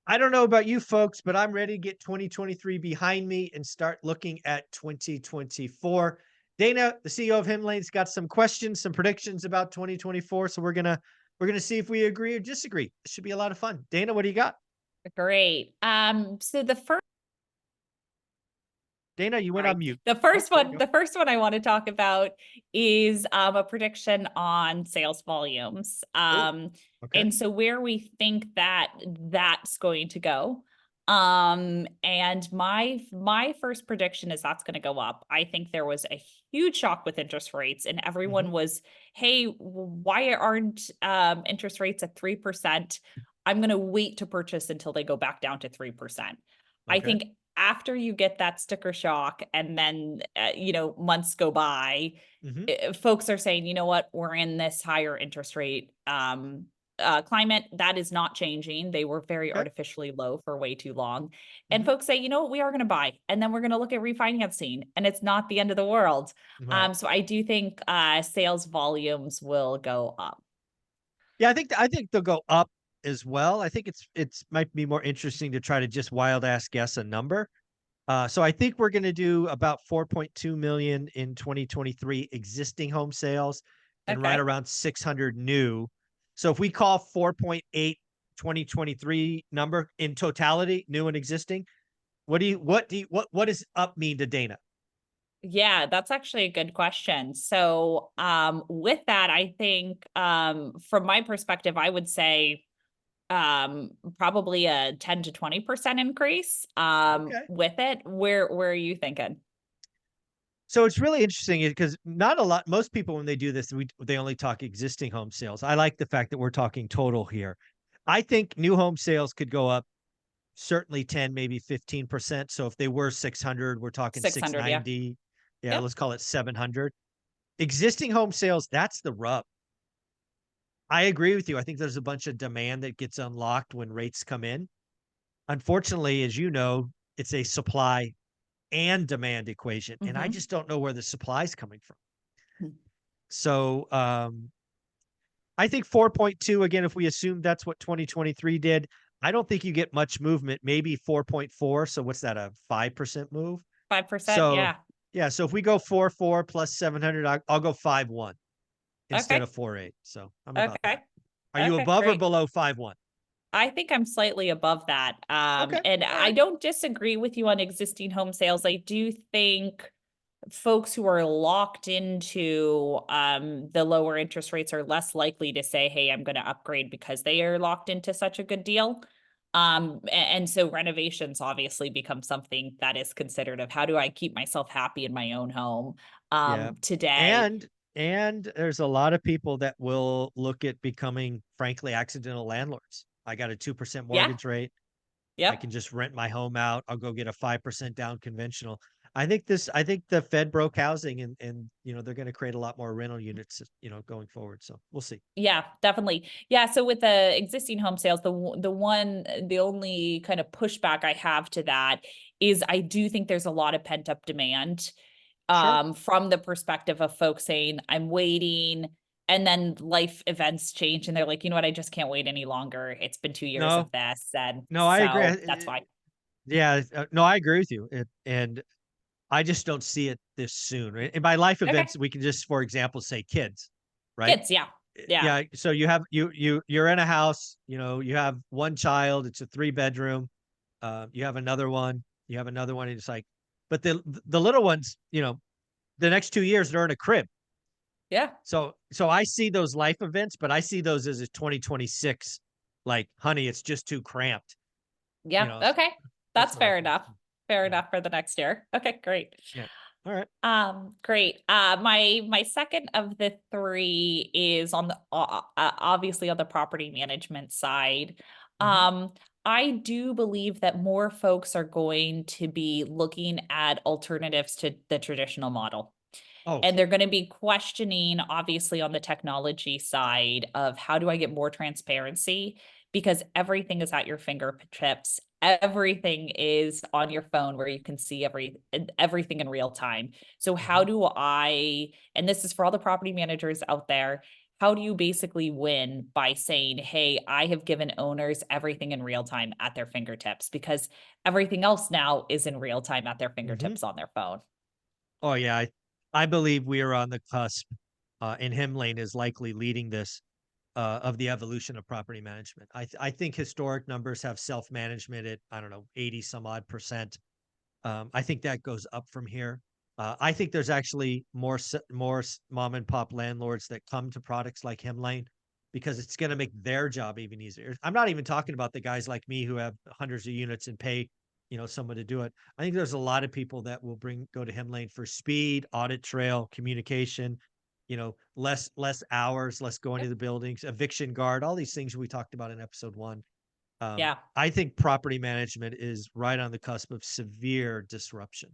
I don't know about you folks, but I'm ready to get 2023 behind me and start looking at 2024. Dana, the CEO of Himlane's got some questions, some predictions about 2024. So we're gonna see if we agree or disagree. It should be a lot of fun. Dana, what do you got? Great. So the first Dana, you went on sorry, mute. the Oh, first there you one, go. the first one I want to talk about is a prediction on sales volumes. Oh, okay. And so where we think that that's going to go. And my first prediction is that's going to go up. I think there was a huge shock with interest rates, and Hmm. everyone was, hey, why aren't interest rates at 3%? I'm going to wait to purchase until they go back down to 3%. I Okay. think after you get that sticker shock and then months go by, Hmm. folks are saying, you know what, we're in this higher interest rate climate that is not changing. They were very Okay. artificially low for way too long, and Hmm. folks say, you know what, we are going to buy, and then we're going to look at refinancing, and it's not the end of the world. Right. So I do think sales volumes will go up. Yeah, I think they'll go up as well. I think it's might be more interesting to try to just wild ass guess a number. So I think we're going to do about 4.2 million in 2023 existing home sales and right Okay. around 600 new. So if we call 4.8 2023 number in totality, new and existing, what does up mean to Dana? Yeah, that's actually a good question. So, with that, I think, from my perspective, I would say, probably a 10 to 20% increase, Okay. with it. Where are you thinking? So it's really interesting because not a lot, most people, when they do this, they only talk existing home sales. I like the fact that we're talking total here. I think new home sales could go up certainly 10, maybe 15%. So if they were 600, we're talking 600, yeah. 690. Yeah, Yep. let's call it 700. Existing home sales, that's the rub. I agree with you. I think there's a bunch of demand that gets unlocked when rates come in. Unfortunately, as you know, it's a supply and demand equation, and I Mhm. just don't know where the supply is coming from. Mm. So, I think 4.2, again, if we assume that's what 2023 did, I don't think you get much movement, maybe 4.4. So what's that, a 5% move? 5%, So, yeah. yeah, so if we go 4.4 plus 700, I'll go 5.1 instead Okay. of 4.8. So I'm about Okay. that. Are you Okay, above or great. below 5.1? I think I'm slightly above that. Okay. And All I right. don't disagree with you on existing home sales. I do think folks who are locked into the lower interest rates are less likely to say, hey, I'm going to upgrade because they are locked into such a good deal. And so renovations obviously become something that is considered of how do I keep myself happy in my own home Yeah. today. And there's a lot of people that will look at becoming, frankly, accidental landlords. I got a 2% Yeah. mortgage rate. I can Yep. just rent my home out. I'll go get a 5% down conventional. I think the Fed broke housing and they're going to create a lot more rental units, going forward. So we'll see. Yeah, definitely. Yeah, so with the existing home sales, the only kind of pushback I have to that is I do think there's a lot of pent-up demand, Sure. from the perspective of folks saying, "I'm waiting," and then life events change, and they're like, "You know what? I just can't wait any longer. It's been 2 years of No, this," and no, I agree. so that's why. Yeah, no, I agree with you. And I just don't see it this soon. Right? And by life Okay. events, we can just, for example, say kids, right? Kids, yeah. Yeah. Yeah. So you have you're in a house. You have one child. It's a 3 bedroom. You have another one. You have another one. And it's like, but the little ones, the next 2 years they're in a crib. Yeah. So I see those life events, but I see those as a 2026. Like, honey, it's just too cramped. You Yeah. know, Okay. that's That's what I fair think. enough. Fair Yeah. enough for the next year. Okay, great. Yeah. All right. Great. My second of the three is on the obviously on the property management side. Hmm. Um, I do believe that more folks are going to be looking at alternatives to the traditional model. Oh, And they're going to be questioning, obviously, on the technology side of how do I get more transparency? Because everything is at your fingertips. Everything is on your phone where you can see everything in real time. So how mhm. do I, and this is for all the property managers out there, how do you basically win by saying, hey, I have given owners everything in real time at their fingertips, because everything else now is in real time at their Mhm. fingertips on their phone. Oh, yeah, I believe we are on the cusp, and Hemlane is likely leading this, of the evolution of property management. I think historic numbers have self-management at, I don't know, 80 some odd percent. I think that goes up from here. I think there's actually more mom and pop landlords that come to products like Hemlane because it's gonna make their job even easier. I'm not even talking about the guys like me who have hundreds of units and pay, someone to do it. I think there's a lot of people that will go to Hemlane for speed, audit trail, communication, less hours, less going to Yep. the buildings, eviction guard, all these things we talked about in episode 1. Yeah. I think property management is right on the cusp of severe disruption.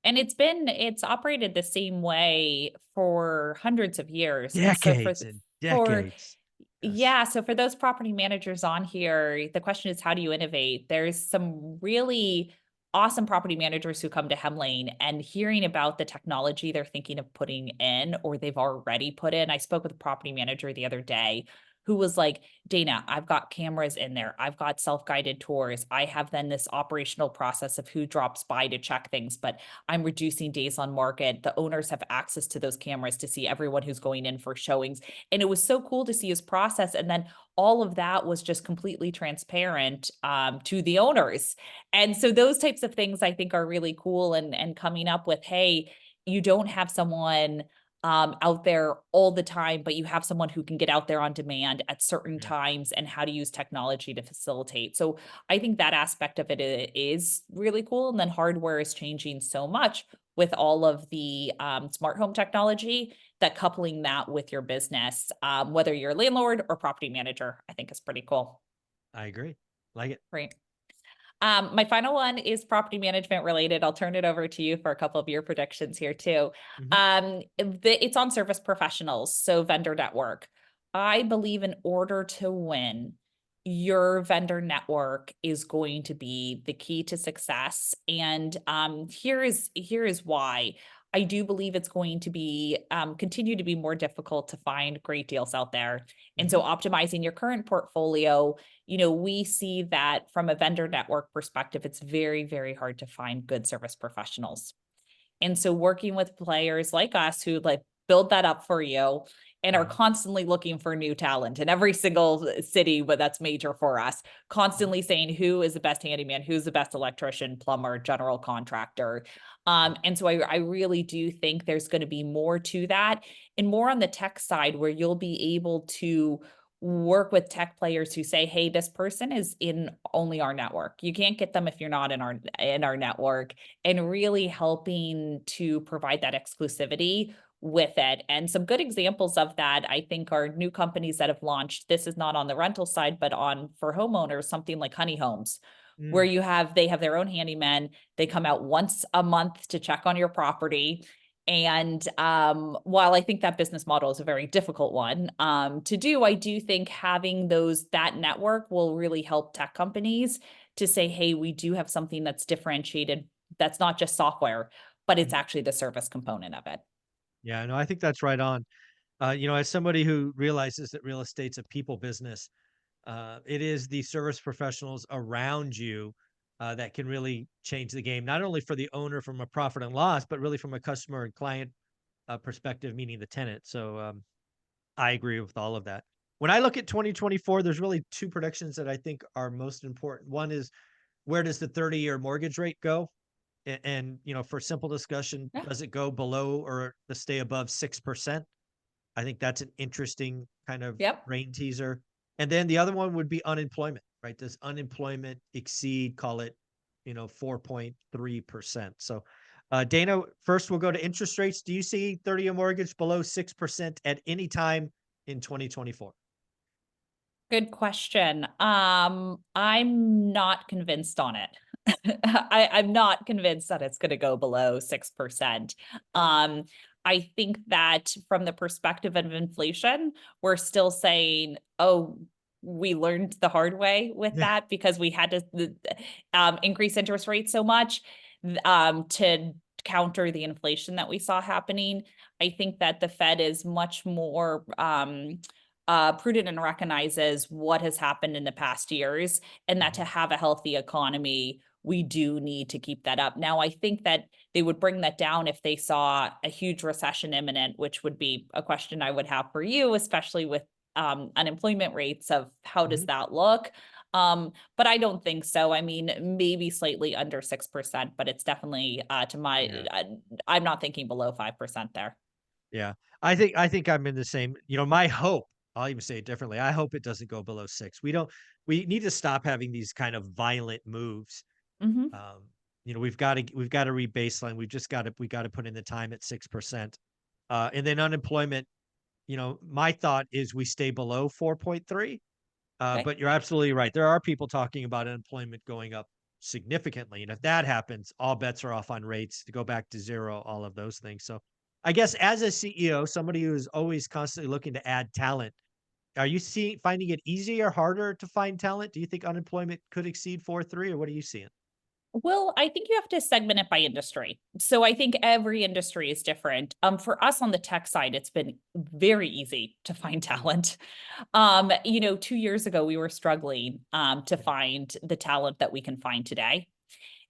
And it's operated the same way for hundreds of years. And so Decades and for decades. Yes. yeah, so for those property managers on here, the question is, how do you innovate? There's some really awesome property managers who come to Hemlane, and hearing about the technology they're thinking of putting in or they've already put in. I spoke with a property manager the other day who was like, Dana, I've got cameras in there. I've got self-guided tours. I have then this operational process of who drops by to check things, but I'm reducing days on market. The owners have access to those cameras to see everyone who's going in for showings. And it was so cool to see his process. And then all of that was just completely transparent to the owners. And so those types of things I think are really cool, and coming up with, hey, you don't have someone out there all the time, but you have someone who can get out there on demand at certain Yeah, times, and how to use technology to facilitate. So I think that aspect of it is really cool. And then hardware is changing so much with all of the smart home technology, that coupling that with your business, whether you're a landlord or property manager, I think is pretty cool. I agree. Like it. Right. My final one is property management related. I'll turn it over to you for a couple of your predictions here too. Mhm. It's on service professionals, so vendor network. I believe in order to win, your vendor network is going to be the key to success. And here is why. I do believe it's going to be continue to be more difficult to find great deals out there. And so Mhm. optimizing your current portfolio, we see that from a vendor network perspective, it's very, very hard to find good service professionals. And so working with players like us who like build that up for you and are Mhm. constantly looking for new talent in every single city, but that's major for us, Mhm. constantly saying who is the best handyman, who's the best electrician, plumber, general contractor. Yeah. And so I really do think there's going to be more to that, and more on the tech side where you'll be able to work with tech players who say, hey, this person is in only our network. You can't get them if you're not in our network, and really helping to provide that exclusivity with it. And some good examples of that, I think, are new companies that have launched. This is not on the rental side, but on for homeowners, something like Honey Homes, where Mm. they have their own handyman. They come out once a month to check on your property. And while I think that business model is a very difficult one to do, I do think having that network will really help tech companies to say, hey, we do have something that's differentiated, that's not just software, but it's Mhm. actually the service component of it. Yeah, no, I think that's right on. As somebody who realizes that real estate's a people business, it is the service professionals around you that can really change the game, not only for the owner from a profit and loss, but really from a customer and client perspective, meaning the tenant. So I agree with all of that. When I look at 2024, there's really two predictions that I think are most important. One is, where does the 30-year mortgage rate go? And for simple discussion, Yeah. does it go below or to stay above 6%? I think that's an interesting kind of Yep. brain teaser. And then the other one would be unemployment, right? Does unemployment exceed, call it, 4.3%? So, Dana, first we'll go to interest rates. Do you see 30-year mortgage below 6% at any time in 2024? Good question. I'm not convinced on it. I'm not convinced that it's going to go below 6%. Um, I think that from the perspective of inflation, we're still saying, oh, we learned the hard way with Yeah. that because we had to increase interest rates so much to counter the inflation that we saw happening. I think that the Fed is much more prudent and recognizes what has happened in the past years, and that to Mhm. have a healthy economy, we do need to keep that up. Now, I think that they would bring that down if they saw a huge recession imminent, which would be a question I would have for you, especially with unemployment rates of how does Mhm. that look? But I don't think so. I mean, maybe slightly under 6%, but it's definitely Yeah. I'm not thinking below 5% there. Yeah. I think I'm in the same, my hope, I'll even say it differently. I hope it doesn't go below 6. We need to stop having these kind of violent moves. Hmm. Um, we've got to re-baseline. We got to put in the time at 6%. And then unemployment, my thought is we stay below 4.3. Okay. But you're absolutely right. There are people talking about unemployment going up significantly. And if that happens, all bets are off on rates to go back to zero, all of those things. So I guess as a CEO, somebody who is always constantly looking to add talent, are you finding it easier, harder to find talent? Do you think unemployment could exceed 4.3, or what are you seeing? Well, I think you have to segment it by industry. So I think every industry is different. For us on the tech side, it's been very easy to find Mm, talent. 2 years ago, we were struggling to mhm. find the talent that we can find today.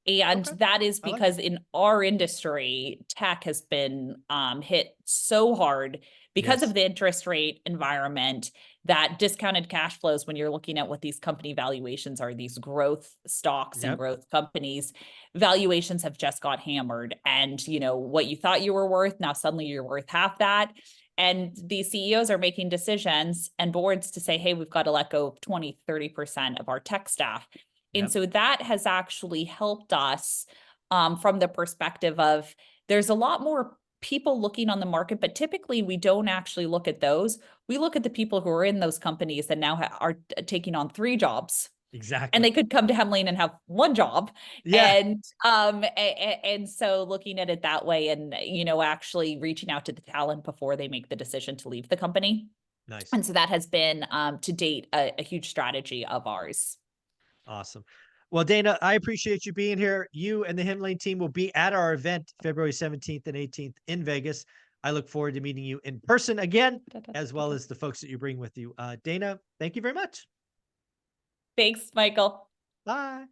And Okay. that is I like because it. in our industry, tech has been hit so hard because of Yes. the interest rate environment that discounted cash flows, when you're looking at what these company valuations are, these growth stocks and Yep. growth companies, valuations have just got hammered. And, what you thought you were worth, now suddenly you're worth half that. And these CEOs are making decisions and boards to say, hey, we've got to let go of 20, 30% of our tech staff. And Yep. so that has actually helped us from the perspective of there's a lot more people looking on the market, but typically we don't actually look at those. We look at the people who are in those companies that now are taking on 3 jobs, and Exactly. they could come to Hemlane and have 1 job. Yeah. And so looking at it that way, and actually reaching out to the talent before they make the decision to leave the company. Nice. And so that has been to date a huge strategy of ours. Awesome. Well, Dana, I appreciate you being here. You and the Himlane team will be at our event February 17th and 18th in Vegas. I look forward to meeting you in person again, Da, da, as da, well da. as the folks that you bring with you. Dana, thank you very much. Thanks, Michael. Bye.